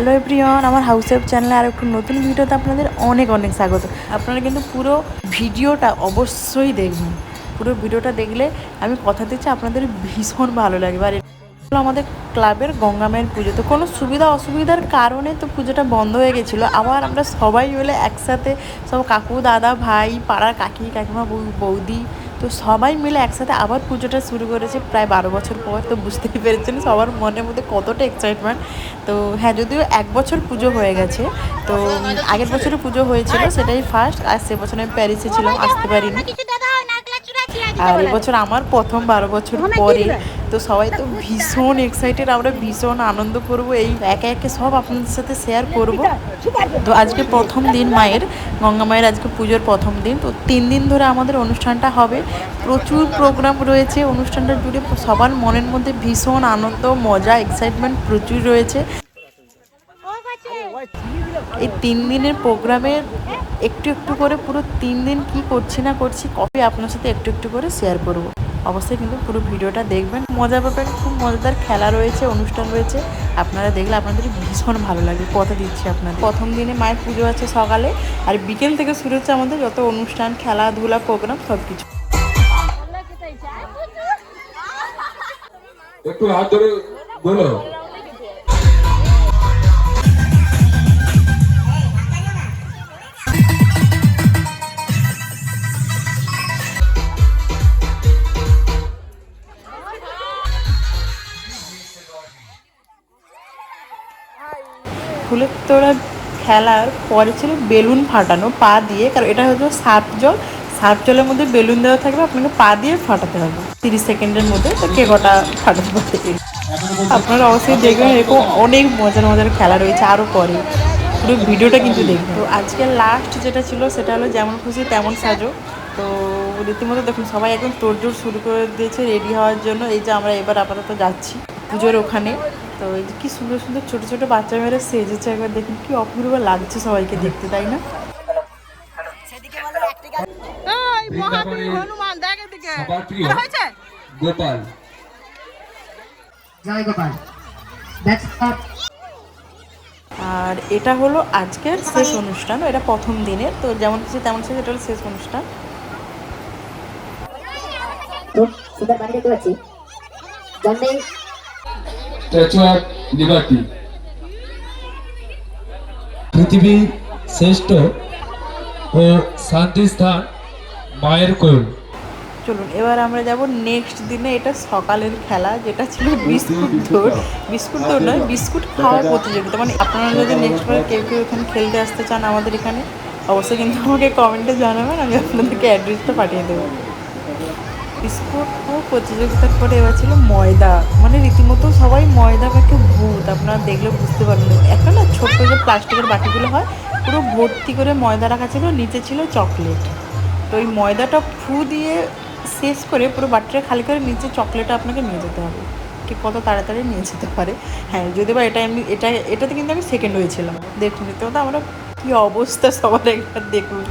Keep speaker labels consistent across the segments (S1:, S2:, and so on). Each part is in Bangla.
S1: হ্যালো এভরিওয়ান, আমার হাউস ওয়াইফ চ্যানেলে আর একটু নতুন ভিডিওতে আপনাদের অনেক অনেক স্বাগত। আপনারা কিন্তু পুরো ভিডিওটা অবশ্যই দেখবেন। পুরো ভিডিওটা দেখলে আমি কথা দিচ্ছি আপনাদের ভীষণ ভালো লাগবে। আর এটা আমাদের ক্লাবের গঙ্গা মায়ের পুজো, তো কোনো সুবিধা অসুবিধার কারণে তো পুজোটা বন্ধ হয়ে গেছিলো। আবার আমরা সবাই মিলে একসাথে, সব কাকু দাদা ভাই পাড়ার কাকি কাকিমা বৌদি, তো সবাই মিলে একসাথে আবার পুজোটা শুরু করেছে প্রায় 12 বছর পর। তো বুঝতেই পেরেছেন সবার মনের মধ্যে কতটা এক্সাইটমেন্ট। তো হ্যাঁ, যদিও 1 বছর পুজো হয়ে গেছে, তো আগের বছরে পুজো হয়েছিল সেটাই ফার্স্ট, আর সে বছর আমি প্যারিসে ছিলাম, আসতে পারিনি। আর এবছর আমার প্রথম 12 বছর পরে, তো সবাই তো ভীষণ এক্সাইটেড, আমরা ভীষণ আনন্দ করব, এই একে একে সব আপনাদের সাথে শেয়ার করব। তো আজকে প্রথম দিন মায়ের, গঙ্গা মায়ের আজকে পুজোর প্রথম দিন। তো 3 দিন ধরে আমাদের অনুষ্ঠানটা হবে, প্রচুর প্রোগ্রাম রয়েছে অনুষ্ঠানটা জুড়ে। সবার মনের মধ্যে ভীষণ আনন্দ, মজা, এক্সাইটমেন্ট প্রচুর রয়েছে। এই 3 দিনের প্রোগ্রামে একটু একটু করে পুরো 3 দিন কি করছি না করছি কবে আপনার সাথে একটু একটু করে শেয়ার করব। অবশ্যই কিন্তু পুরো ভিডিওটা দেখবেন, মজা পাবেন। খুব মজাদার খেলা রয়েছে, অনুষ্ঠান রয়েছে, আপনারা দেখলে আপনাদের ভীষণ ভালো লাগবে, কথা দিচ্ছি আপনাদের। প্রথম দিনে মায়ের পুজো আছে সকালে, আর বিকেল থেকে শুরু হচ্ছে আমাদের যত অনুষ্ঠান, খেলাধুলা, প্রোগ্রাম সব কিছু।
S2: একটু হাত ধরে বলো।
S1: ফুলের তোড়া খেলার পরে ছিল বেলুন ফাটানো পা দিয়ে, কারণ এটা হচ্ছে সার্ফ জল, সার্ফ জলের মধ্যে বেলুন দেওয়া থাকবে, আপনাকে পা দিয়ে ফাটাতে হবে 30 সেকেন্ডের মধ্যে। তো কে কটা ফাটাতে পারে আপনারা অবশ্যই দেখবেন, এরকম অনেক মজার মজার খেলা রয়েছে আরও পরে, পুরো ভিডিওটা কিন্তু দেখবেন। তো আজকে লাস্ট যেটা ছিল সেটা হলো যেমন খুশি তেমন সাজো। তো রীতিমতো দেখুন সবাই একদম তোড়জোড় শুরু করে দিয়েছে রেডি হওয়ার জন্য। এই যে আমরা এবার আপাতত যাচ্ছি পুজোর ওখানে। তো এই যে কি সুন্দর সুন্দর ছোটো ছোটো বাচ্চা মেয়েরা সেজেছে, একবার দেখুন কি অপূর্ব লাগছে সবাইকে দেখতে, তাই না?
S2: গোপাল,
S3: জয় গোপাল।
S1: আর এটা হলো আজকের শেষ অনুষ্ঠান, এটা প্রথম দিনের। তো যেমন কিছু তেমন শেষ, এটা হলো শেষ অনুষ্ঠান।
S3: সুন্দর বাড়ি দেখতে পাচ্ছি। জন্মেই
S2: স্ট্যাচু অফ লিবার্টি, পৃথিবীর শ্রেষ্ঠ ও শান্তি স্থান মায়ের কোল।
S1: চলুন এবার আমরা যাব নেক্সট দিনে। এটা সকালের খেলা, যেটা ছিল বিস্কুট দৌড়। বিস্কুট দৌড় নয়, বিস্কুট খাওয়া প্রতিযোগিতা। মানে আপনারা যদি নেক্সট বার কেউ কেউ এখানে খেলতে আসতে চান আমাদের এখানে, অবশ্যই কিন্তু আমাকে কমেন্টে জানাবেন, আমি আপনাদেরকে অ্যাড্রেসটা পাঠিয়ে দেবো। বিস্কুট খাওয়া প্রতিযোগিতার পরে এবার ছিল ময়দা, মানে রীতিমতো সবাই ময়দা মেখে ভূত, আপনারা দেখলে বুঝতে পারবেন। একটা না ছোট্ট যে প্লাস্টিকের বাটিগুলো হয়, পুরো ভর্তি করে ময়দা রাখা ছিল, নিচে ছিল চকলেট। তো ওই ময়দাটা ফু দিয়ে শেষ করে পুরো বাটিটা খালি করে নিচে চকলেটটা আপনাকে নিয়ে যেতে হবে, কি কত তাড়াতাড়ি নিয়ে যেতে পারে। হ্যাঁ, যদি বা এটা এমনি এটাতে কিন্তু আমি সেকেন্ড হয়েছিলাম। দেখুন তো আমরা কী অবস্থা সবার, একবার দেখুন।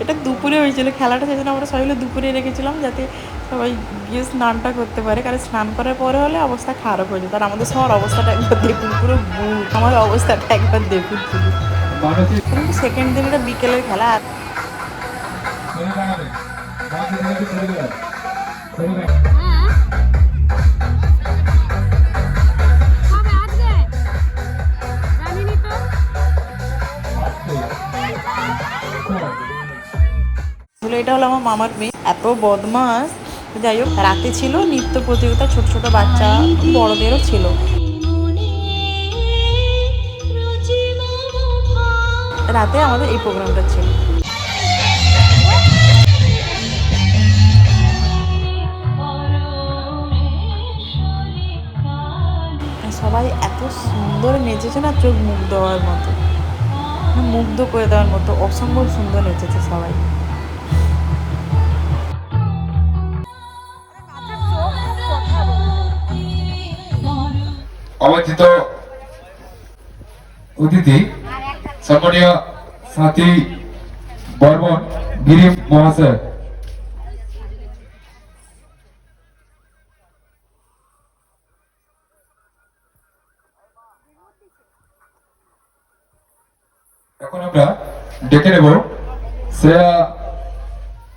S1: এটা দুপুরে হয়েছিল খেলাটা, সেই জন্য আমরা সবাই মিলে দুপুরে রেখেছিলাম যাতে সবাই গিয়ে স্নানটা করতে পারে, কারণ স্নান করার পরে হলে অবস্থা খারাপ হয়ে যেত। আর আমাদের সবার অবস্থাটা একবার দেখুন, পুরো আমার অবস্থাটা একবার দেখুন শুধু। কিন্তু সেকেন্ড দিন এটা বিকেলের খেলা। এটা হলো আমার মামার মেয়ে, এত বদমাস। যাই হোক, রাতে ছিল নৃত্য প্রতিযোগিতা, ছোট ছোট বাচ্চা বড়দেরও ছিল। রাতে আমাদের এই প্রোগ্রামটা ছিল। সবাই এত সুন্দর নেচেছে না, চোখ মুগ্ধ হওয়ার মতো, মুগ্ধ করে দেওয়ার মতো, অসম্ভব সুন্দর নেচেছে সবাই।
S2: অবস্থিত অতিথি সম্মানীয় সাথী বর্মন গিরি মহাশয়, দেখে নেব শ্রেয়া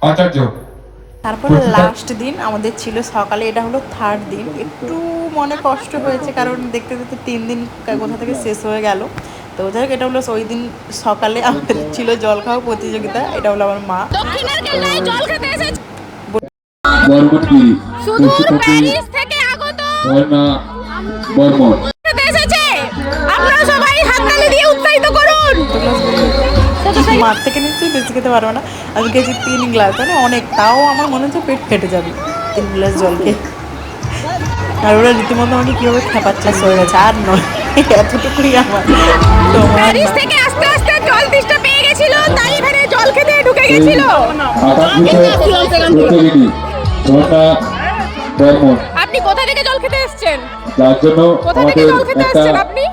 S2: আচার্য।
S1: তারপরে লাস্ট দিন আমাদের ছিল সকালে, এটা হলো থার্ড দিন। একটু মনে কষ্ট হয়েছে কারণ দেখতে দেখতে 3 দিন কোথা থেকে শেষ হয়ে গেল। তো যাই হোক, এটা হলো ওই দিন সকালে আমাদের ছিল জল খাওয়া প্রতিযোগিতা। এটা হলো আমার মা।
S2: বরবটি
S4: সুদূর প্যারিস থেকে আগত
S2: ঝর্ণা বর্মন।
S4: এসেছে, আপনারা সবাই হাততালি দিয়ে উৎসাহিত করুন।
S1: মার থেকে নিশ্চয়ই বেশি খেতে পারবো না, আমি খেয়েছি 3 গ্লাস, মানে অনেক। তাও আমার মনে হচ্ছে পেট ফেটে যাবে 3 গ্লাস জল খেয়ে। আর ওরা রীতিমতো আমাকে কীভাবে খেপাচ্ছে হয়ে গেছে, আর নয় এতটুকুই আমার। তোমার
S4: প্যারিস থেকে আস্তে আস্তে জল তেষ্টা পেয়ে গেছিল, তাই এখানে জল খেতে ঢুকে গেছিল।
S2: প্রতিযোগী ঝর্ণা বর্মন,
S4: আপনি কোথা থেকে জল খেতে এসেছেন?
S2: যার জন্য
S4: কোথা থেকে
S2: আমাদের
S4: জল খেতে
S2: একটা
S4: এসেছেন আপনি?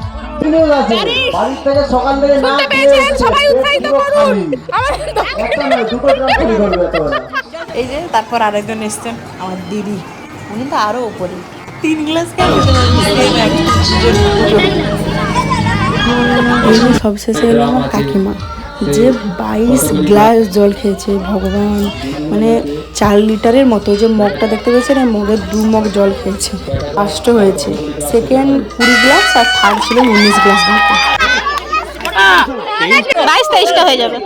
S5: বাড়ির থেকে সকাল থেকে না
S4: শুনতে পেয়েছেন? সবাই উৎসাহিত করুন। আমাদের
S5: একটা নয় দুটো ড্রাম তৈরি করবে এতবেলা।
S1: এই যে তারপর আরেকজন এসছেন আমার দিদি, উনি তো আরও ওপরে 3 গ্লাস খেয়ে সবশেষে এলো আমার কাকিমা, যে 22 গ্লাস জল খেয়েছে। ভগবান, মানে 4 লিটারের মতো যে মগটা দেখতে পেয়েছেন, এই মগের 2 মগ জল খেয়েছে। ফার্স্ট হয়েছে, সেকেন্ড 20 গ্লাস, আর থার্ড ছিল 19 গ্লাস মতো।
S4: 22-23টা হয়ে যাবে।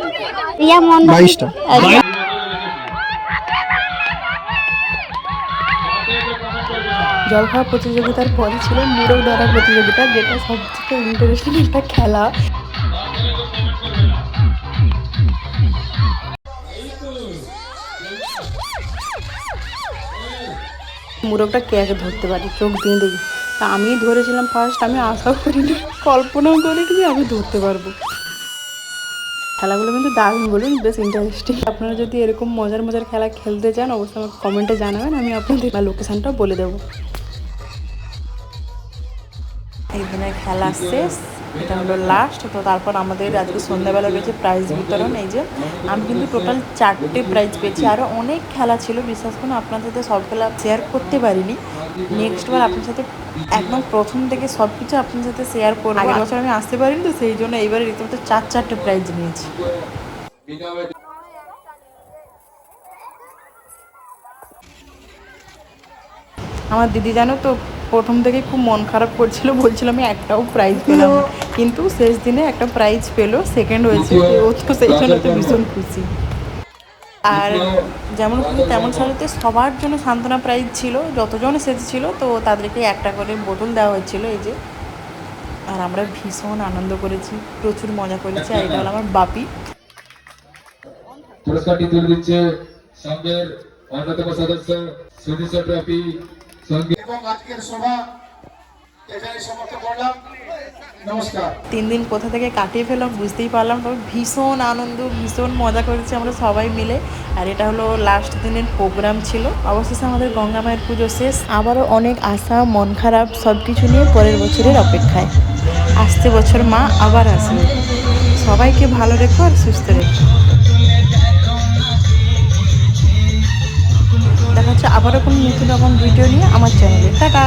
S1: জল খাওয়া প্রতিযোগিতার পরে ছিল মোরগ ধরা প্রতিযোগিতা, যেটা সবথেকে ইন্টারেস্টিং একটা খেলা। মোরগটা কে আগে ধরতে পারি, চোখ দিয়ে দেখি। তা আমি ধরেছিলাম ফার্স্ট, আমি আশা করিনি, কল্পনাও করিনি যে আমি ধরতে পারবো। খেলাগুলো কিন্তু দারুণ, বলুন, বেশ ইন্টারেস্টিং। আপনারা যদি এরকম মজার মজার খেলা খেলতে চান, অবশ্যই আমাকে কমেন্টে জানাবেন, আমি আপনাদের লোকেশানটাও বলে দেবো। এই দিনের খেলা শেষ, এটা হলো লাস্ট। তো তারপর আমাদের আজকে সন্ধ্যাবেলা রয়েছে প্রাইজ বিতরণ। এই যে আমি কিন্তু টোটাল 4টে প্রাইজ পেয়েছি, আরও অনেক খেলা ছিল। বিশ্বাস করুন, আপনার সাথে সব খেলা শেয়ার করতে পারিনি। নেক্সট বার আপনার সাথে একদম প্রথম থেকে সব কিছু আপনার সাথে শেয়ার করবো। আগের বছর আমি আসতে পারিনি, তো সেই জন্য এইবারে রীতিমতো 4টে প্রাইজ নিয়েছি। আমার দিদি জানো তো, প্রথম থেকে খুব মন খারাপ করছিল, বলছিল আমি একটাও প্রাইজ পেলাম না। কিন্তু শেষ দিনে একটা প্রাইজ পেলো, সেকেন্ড হয়েছে। ও তো সেই জন্য তো ভীষণ খুশি। আর যেমন খুশি তেমন সারিতে সবার জন্য সান্ত্বনা প্রাইজ ছিল, যতজন এসেছিল। তো তাদেরকে একটা করে বোতল দেওয়া হয়েছিল, এই যে। আর আমরা ভীষণ আনন্দ করেছি, প্রচুর মজা করেছি। আর এটা হলো আমার বাপি।
S2: পুরস্কারটি তুলে দিচ্ছে সংঘের অন্যতম সদস্য সুদীর্ঘ ট্রফি সঙ্গে।
S5: এবং আজকের সভা এখানে সমাপ্ত করলাম। নমস্কার।
S1: 3 দিন কোথা থেকে কাটিয়ে ফেললাম বুঝতেই পারলাম, তবে ভীষণ আনন্দ, ভীষণ মজা করেছি আমরা সবাই মিলে। আর এটা হলো লাস্ট দিনের প্রোগ্রাম ছিল। অবশেষে আমাদের গঙ্গা মায়ের পুজো শেষ। আবারও অনেক আশা, মন খারাপ, সব কিছু নিয়ে পরের বছরের অপেক্ষায়। আসছে বছর মা আবার আসবে। সবাইকে ভালো রেখো আর সুস্থ রেখো। দেখা হচ্ছে আবারও কোনো নতুন রকম ভিডিও নিয়ে আমার চ্যানেলে। টাটা।